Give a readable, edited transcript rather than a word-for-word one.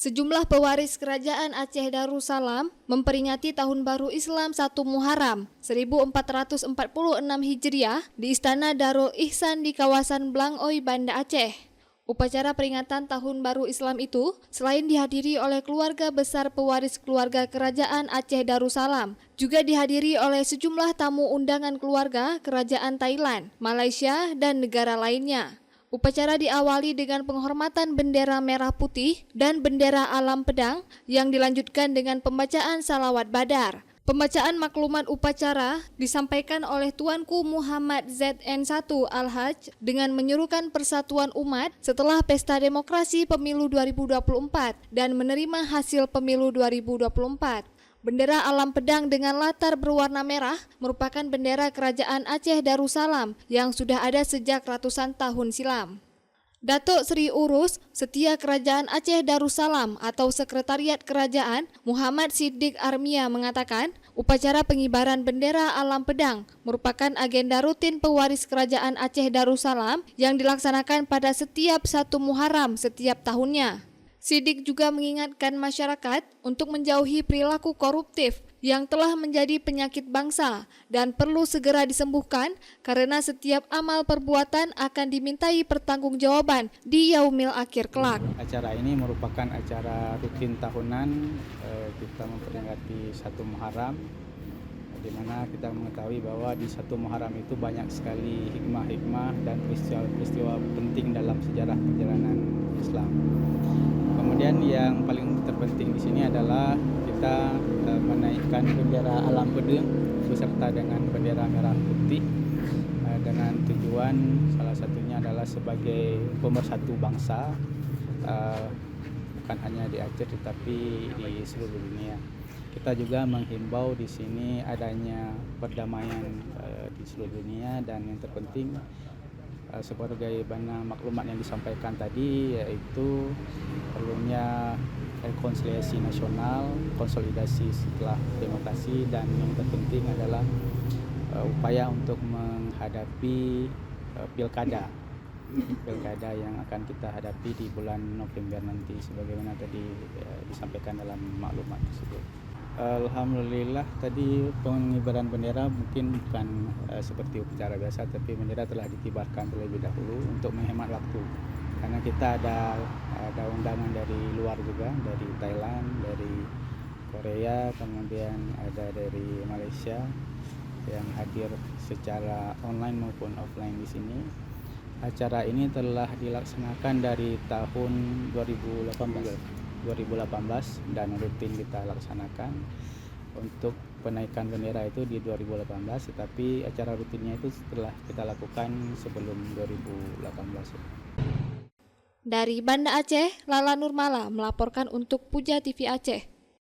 Sejumlah pewaris kerajaan Aceh Darussalam memperingati Tahun Baru Islam 1 Muharram 1446 Hijriah di Istana Darul Ihsan di kawasan Blangoi, Banda Aceh. Upacara peringatan Tahun Baru Islam itu selain dihadiri oleh keluarga besar pewaris keluarga kerajaan Aceh Darussalam, juga dihadiri oleh sejumlah tamu undangan keluarga kerajaan Thailand, Malaysia, dan negara lainnya. Upacara diawali dengan penghormatan bendera merah putih dan bendera alam pedang yang dilanjutkan dengan pembacaan salawat badar. Pembacaan maklumat upacara disampaikan oleh Tuanku Muhammad ZN1 Al-Hajj dengan menyerukan persatuan umat setelah pesta demokrasi pemilu 2024 dan menerima hasil pemilu 2024. Bendera alam pedang dengan latar berwarna merah merupakan bendera kerajaan Aceh Darussalam yang sudah ada sejak ratusan tahun silam. Datuk Seri Urus Setia Kerajaan Aceh Darussalam atau Sekretariat Kerajaan Muhammad Siddiq Armia mengatakan, upacara pengibaran bendera alam pedang merupakan agenda rutin pewaris Kerajaan Aceh Darussalam yang dilaksanakan pada setiap 1 Muharram setiap tahunnya. Siddiq juga mengingatkan masyarakat untuk menjauhi perilaku koruptif yang telah menjadi penyakit bangsa dan perlu segera disembuhkan karena setiap amal perbuatan akan dimintai pertanggungjawaban di yaumil akhir kelak. Acara ini merupakan acara rutin tahunan, kita memperingati 1 Muharram, di mana kita mengetahui bahwa di 1 Muharram itu banyak sekali hikmah-hikmah dan peristiwa-peristiwa penting dalam sejarah perjalanan Islam. Kemudian yang paling terpenting di sini adalah kita menaikkan bendera alam pedang beserta dengan bendera merah putih dengan tujuan salah satunya adalah sebagai pemersatu bangsa, bukan hanya di Aceh tetapi di seluruh dunia. Kita juga menghimbau di sini adanya perdamaian di seluruh dunia dan yang terpenting sebagai mana maklumat yang disampaikan tadi, yaitu perlunya rekonsiliasi nasional, konsolidasi setelah demokrasi, dan yang terpenting adalah upaya untuk menghadapi pilkada yang akan kita hadapi di bulan November nanti sebagaimana tadi disampaikan dalam maklumat tersebut. Alhamdulillah tadi pengibaran bendera mungkin bukan seperti upacara biasa, tapi bendera telah dikibarkan terlebih dahulu untuk menghemat waktu karena kita ada undangan dari luar juga, dari Thailand, dari Korea, kemudian ada dari Malaysia yang hadir secara online maupun offline di sini. Acara ini telah dilaksanakan dari tahun 2018 dan rutin kita laksanakan. Untuk penaikan bendera itu di 2018, tetapi acara rutinnya itu setelah kita lakukan sebelum 2018. Dari Banda Aceh, Lala Nurmala melaporkan untuk Puja TV Aceh.